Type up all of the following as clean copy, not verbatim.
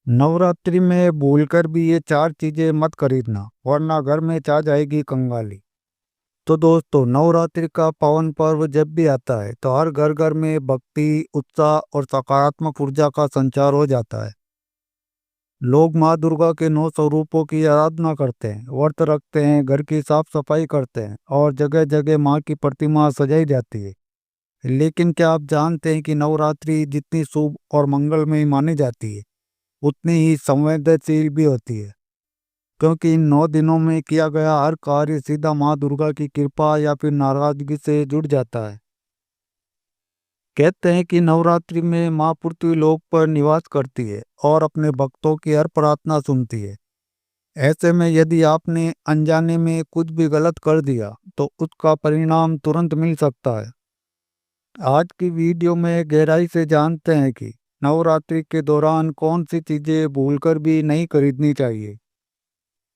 नवरात्रि में भूलकर भी ये 4 चीजें मत खरीदना, वरना घर में छा जाएगी कंगाली। तो दोस्तों, नवरात्रि का पावन पर्व जब भी आता है तो हर घर घर में भक्ति, उत्साह और सकारात्मक ऊर्जा का संचार हो जाता है। लोग माँ दुर्गा के 9 स्वरूपों की आराधना करते हैं, व्रत रखते हैं, घर की साफ सफाई करते हैं और जगह जगह माँ की प्रतिमा सजाई जाती है। लेकिन क्या आप जानते हैं कि नवरात्रि जितनी शुभ और मंगलमयी मानी जाती है, उतनी ही संवेदनशील भी होती है। क्योंकि इन 9 दिनों में किया गया हर कार्य सीधा माँ दुर्गा की कृपा या फिर नाराजगी से जुड़ जाता है। कहते हैं कि नवरात्रि में माँ पृथ्वी लोक पर निवास करती है और अपने भक्तों की हर प्रार्थना सुनती है। ऐसे में यदि आपने अनजाने में कुछ भी गलत कर दिया तो उसका परिणाम तुरंत मिल सकता है। आज की वीडियो में गहराई से जानते हैं कि नवरात्रि के दौरान कौन सी चीजें भूलकर भी नहीं खरीदनी चाहिए।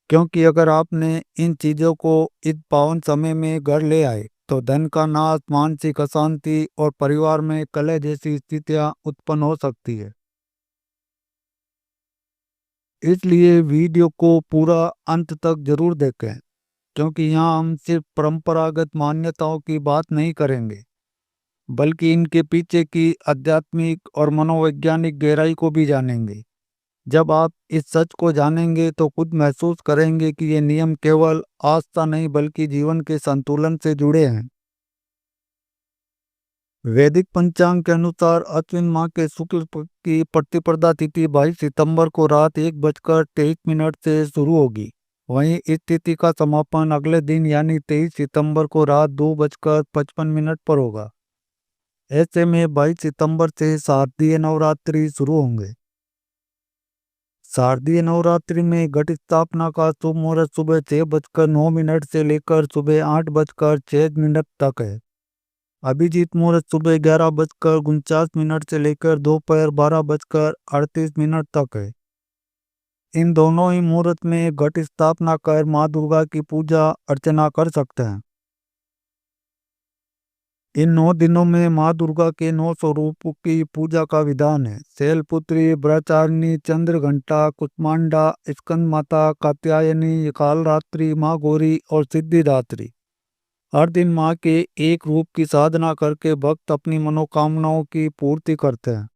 क्योंकि अगर आपने इन चीजों को इस पावन समय में घर ले आए तो धन का नाश, मानसिक अशांति और परिवार में कलह जैसी स्थितियां उत्पन्न हो सकती है। इसलिए वीडियो को पूरा अंत तक जरूर देखें, क्योंकि यहाँ हम सिर्फ परंपरागत मान्यताओं की बात नहीं करेंगे, बल्कि इनके पीछे की आध्यात्मिक और मनोवैज्ञानिक गहराई को भी जानेंगे। जब आप इस सच को जानेंगे तो खुद महसूस करेंगे कि ये नियम केवल आस्था नहीं बल्कि जीवन के संतुलन से जुड़े हैं। वैदिक पंचांग के अनुसार अश्विन माह के शुक्ल पक्ष की प्रतिपदा तिथि 22 सितंबर को रात 1:23 से शुरू होगी। वहीं इस तिथि का समापन अगले दिन यानी 23 सितंबर को रात 2:55 पर होगा। ऐसे में 22 सितंबर से शारदीय नवरात्रि शुरू होंगे। शारदीय नवरात्रि में घट स्थापना का शुभ मुहूर्त सुबह 6:09 से लेकर सुबह 8:06 तक है। अभिजीत मुहूर्त सुबह 11:49 से लेकर दोपहर 12:38 तक है। इन दोनों ही मुहूर्त में घट स्थापना कर माँ दुर्गा की पूजा अर्चना कर सकते हैं। इन 9 दिनों में माँ दुर्गा के 9 स्वरूपों की पूजा का विधान है। शैलपुत्री, ब्रह्मचारिणी, चंद्रघंटा, कुष्मांडा, स्कंद माता, कात्यायनी, कालरात्रि, माँ गौरी और सिद्धिदात्री। हर दिन माँ के एक रूप की साधना करके भक्त अपनी मनोकामनाओं की पूर्ति करते हैं।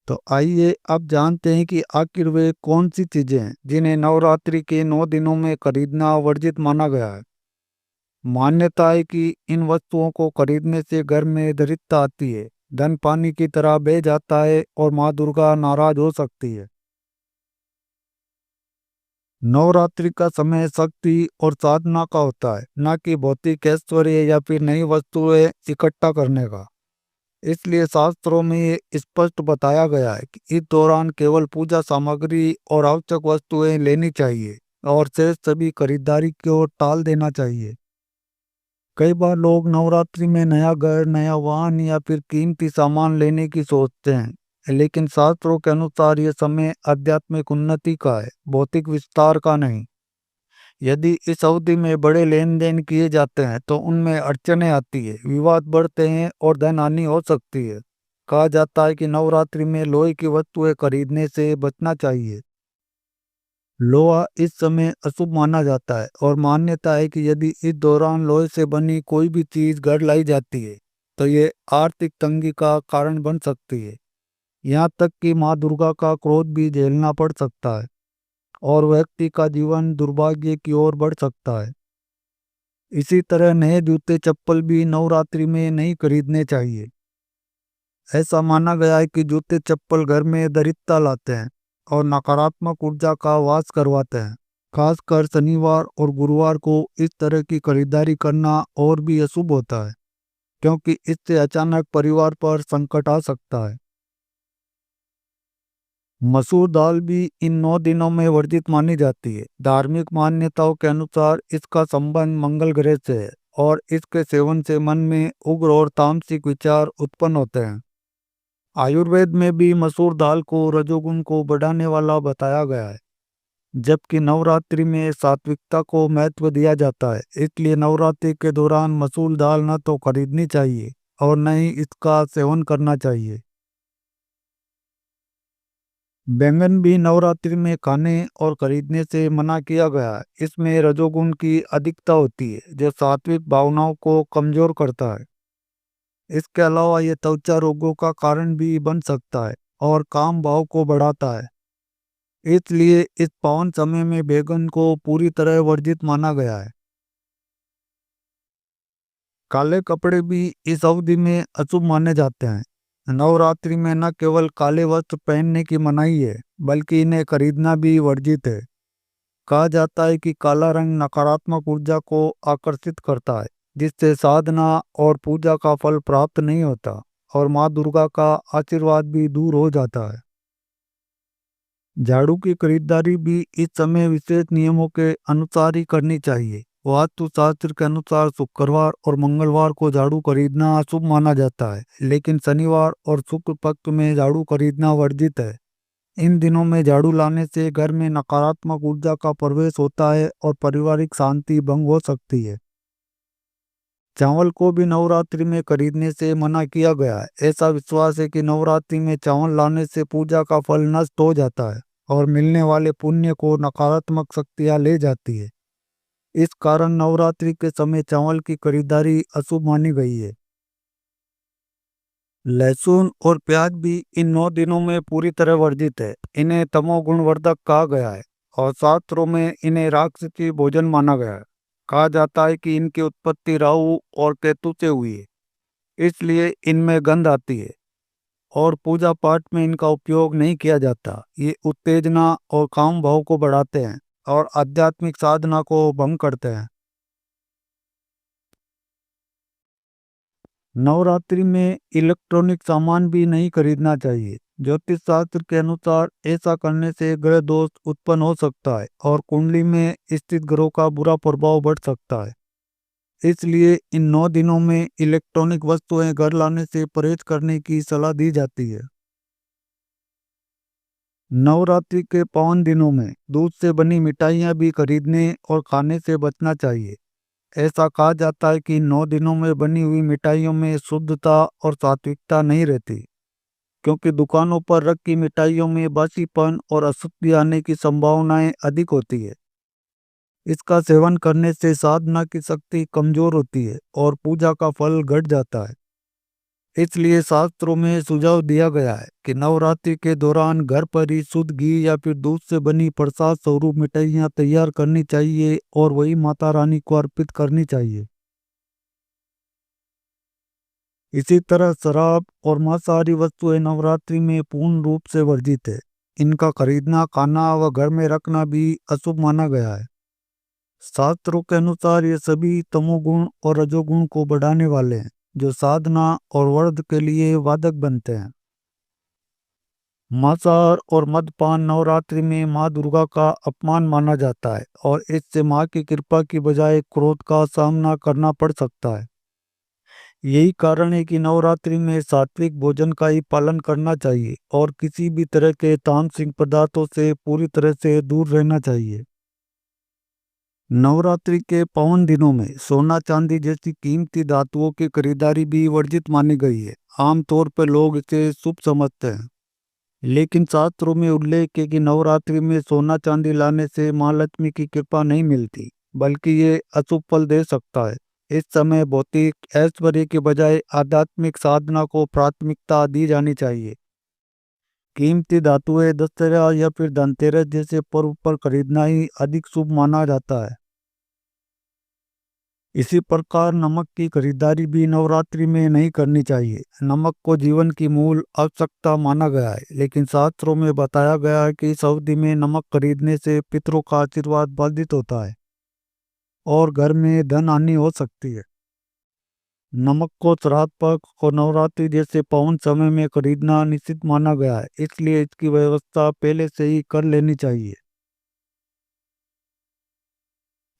तो आइए अब जानते हैं कि आखिर वे कौन सी चीजें हैं जिन्हें नवरात्रि के 9 दिनों में खरीदना वर्जित माना गया है। मान्यता है कि इन वस्तुओं को खरीदने से घर में दरिद्रता आती है, धन पानी की तरह बह जाता है और माँ दुर्गा नाराज हो सकती है। नवरात्रि का समय शक्ति और साधना का होता है, न कि भौतिक ऐश्वर्य या फिर नई वस्तुएं इकट्ठा करने का। इसलिए शास्त्रों में ये स्पष्ट बताया गया है कि इस दौरान केवल पूजा सामग्री और आवश्यक वस्तुएं लेनी चाहिए और शेष सभी खरीदारी को टाल देना चाहिए। कई बार लोग नवरात्रि में नया घर, नया वाहन या फिर कीमती सामान लेने की सोचते हैं, लेकिन शास्त्रों के अनुसार यह समय आध्यात्मिक उन्नति का है, भौतिक विस्तार का नहीं। यदि इस अवधि में बड़े लेन देन किए जाते हैं तो उनमें अड़चनें आती है, विवाद बढ़ते हैं और धन हानि हो सकती है। कहा जाता है कि नवरात्रि में लोहे की वस्तुएं खरीदने से बचना चाहिए। लोहा इस समय अशुभ माना जाता है और मान्यता है कि यदि इस दौरान लोहे से बनी कोई भी चीज घर लाई जाती है तो ये आर्थिक तंगी का कारण बन सकती है। यहाँ तक कि माँ दुर्गा का क्रोध भी झेलना पड़ सकता है और व्यक्ति का जीवन दुर्भाग्य की ओर बढ़ सकता है। इसी तरह नए जूते चप्पल भी नवरात्रि में नहीं खरीदने चाहिए। ऐसा माना गया है कि जूते चप्पल घर में दरिद्रता लाते हैं और नकारात्मक ऊर्जा का वास करवाते हैं। खासकर शनिवार और गुरुवार को इस तरह की खरीदारी करना और भी अशुभ होता है, क्योंकि इससे अचानक परिवार पर संकट आ सकता है। मसूर दाल भी इन 9 दिनों में वर्जित मानी जाती है। धार्मिक मान्यताओं के अनुसार इसका संबंध मंगल ग्रह से है और इसके सेवन से मन में उग्र और तामसिक विचार उत्पन्न होते हैं। आयुर्वेद में भी मसूर दाल को रजोगुण को बढ़ाने वाला बताया गया है, जबकि नवरात्रि में सात्विकता को महत्व दिया जाता है। इसलिए नवरात्रि के दौरान मसूर दाल न तो खरीदनी चाहिए और न ही इसका सेवन करना चाहिए। बैंगन भी नवरात्रि में खाने और खरीदने से मना किया गया है। इसमें रजोगुण की अधिकता होती है जो सात्विक भावनाओं को कमजोर करता है। इसके अलावा ये त्वचा रोगों का कारण भी बन सकता है और काम भाव को बढ़ाता है। इसलिए इस पावन समय में बैगन को पूरी तरह वर्जित माना गया है। काले कपड़े भी इस अवधि में अशुभ माने जाते हैं। नवरात्रि में न केवल काले वस्त्र पहनने की मनाही है, बल्कि इन्हें खरीदना भी वर्जित है। कहा जाता है कि काला रंग नकारात्मक ऊर्जा को आकर्षित करता है, जिससे साधना और पूजा का फल प्राप्त नहीं होता और माँ दुर्गा का आशीर्वाद भी दूर हो जाता है। झाड़ू की खरीदारी भी इस समय विशेष नियमों के अनुसार ही करनी चाहिए। वास्तु शास्त्र के अनुसार शुक्रवार और मंगलवार को झाड़ू खरीदना अशुभ माना जाता है, लेकिन शनिवार और शुक्र पक्ष में झाड़ू खरीदना वर्जित है। इन दिनों में झाड़ू लाने से घर में नकारात्मक ऊर्जा का प्रवेश होता है और पारिवारिक शांति भंग हो सकती है। चावल को भी नवरात्रि में खरीदने से मना किया गया है। ऐसा विश्वास है कि नवरात्रि में चावल लाने से पूजा का फल नष्ट हो जाता है और मिलने वाले पुण्य को नकारात्मक शक्तियां ले जाती है। इस कारण नवरात्रि के समय चावल की खरीदारी अशुभ मानी गई है। लहसुन और प्याज भी इन 9 दिनों में पूरी तरह वर्जित है। इन्हें तमोगुण वर्धक कहा गया है और शास्त्रों में इन्हें राक्षसी भोजन माना गया है। कहा जाता है कि इनकी उत्पत्ति राहु और केतु से हुई है, इसलिए इनमें गंध आती है और पूजा पाठ में इनका उपयोग नहीं किया जाता। ये उत्तेजना और काम भाव को बढ़ाते हैं और आध्यात्मिक साधना को भंग करते हैं। नवरात्रि में इलेक्ट्रॉनिक सामान भी नहीं खरीदना चाहिए। ज्योतिष शास्त्र के अनुसार ऐसा करने से ग्रह दोष उत्पन्न हो सकता है और कुंडली में स्थित ग्रहों का बुरा प्रभाव बढ़ सकता है। इसलिए इन 9 दिनों में इलेक्ट्रॉनिक वस्तुएं घर लाने से परहेज करने की सलाह दी जाती है। नवरात्रि के पावन दिनों में दूध से बनी मिठाइयाँ भी खरीदने और खाने से बचना चाहिए। ऐसा कहा जाता है कि 9 दिनों में बनी हुई मिठाइयों में शुद्धता और सात्विकता नहीं रहती, क्योंकि दुकानों पर रखी मिठाइयों में बासीपन और अशुद्धि आने की संभावनाएं अधिक होती है। इसका सेवन करने से साधना की शक्ति कमजोर होती है और पूजा का फल घट जाता है। इसलिए शास्त्रों में सुझाव दिया गया है कि नवरात्रि के दौरान घर पर ही शुद्ध घी या फिर दूध से बनी प्रसाद स्वरूप मिठाइयाँ तैयार करनी चाहिए और वही माता रानी को अर्पित करनी चाहिए। इसी तरह शराब और मांसाहारी वस्तुएं नवरात्रि में पूर्ण रूप से वर्जित है। इनका खरीदना, खाना व घर में रखना भी अशुभ माना गया है। शास्त्रों के अनुसार ये सभी तमोगुण और रजोगुण को बढ़ाने वाले हैं, जो साधना और वर्ध के लिए बाधक बनते हैं। मांसाहार और मद्यपान नवरात्रि में मां दुर्गा का अपमान माना जाता है और इससे मां की कृपा की बजाय क्रोध का सामना करना पड़ सकता है। यही कारण है कि नवरात्रि में सात्विक भोजन का ही पालन करना चाहिए और किसी भी तरह के तामसिक पदार्थों से पूरी तरह से दूर रहना चाहिए। नवरात्रि के पावन दिनों में सोना चांदी जैसी कीमती धातुओं की खरीदारी भी वर्जित मानी गई है। आमतौर पर लोग इसे शुभ समझते हैं, लेकिन शास्त्रों में उल्लेख है कि नवरात्रि में सोना चांदी लाने से मां लक्ष्मी की कृपा नहीं मिलती, बल्कि ये अशुभ फल दे सकता है। इस समय भौतिक ऐश्वर्य के बजाय आध्यात्मिक साधना को प्राथमिकता दी जानी चाहिए। कीमती धातुएं दशहरा या फिर धनतेरस जैसे पर्व पर खरीदना ही अधिक शुभ माना जाता है। इसी प्रकार नमक की खरीदारी भी नवरात्रि में नहीं करनी चाहिए। नमक को जीवन की मूल आवश्यकता माना गया है, लेकिन शास्त्रों में बताया गया है कि इस अवधि में नमक खरीदने से पितरों का आशीर्वाद बाधित होता है और घर में धन हानि हो सकती है। नमक को श्राद्ध पक्ष और नवरात्रि जैसे पावन समय में खरीदना निषिद्ध माना गया है, इसलिए इसकी व्यवस्था पहले से ही कर लेनी चाहिए।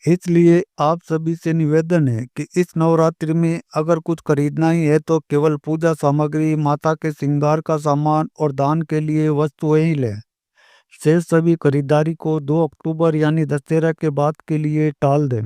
इसलिए आप सभी से निवेदन है कि इस नवरात्रि में अगर कुछ खरीदना ही है तो केवल पूजा सामग्री, माता के श्रृंगार का सामान और दान के लिए वस्तुएं ही लें। शेष सभी खरीदारी को 2 अक्टूबर यानी दशहरा के बाद के लिए टाल दें।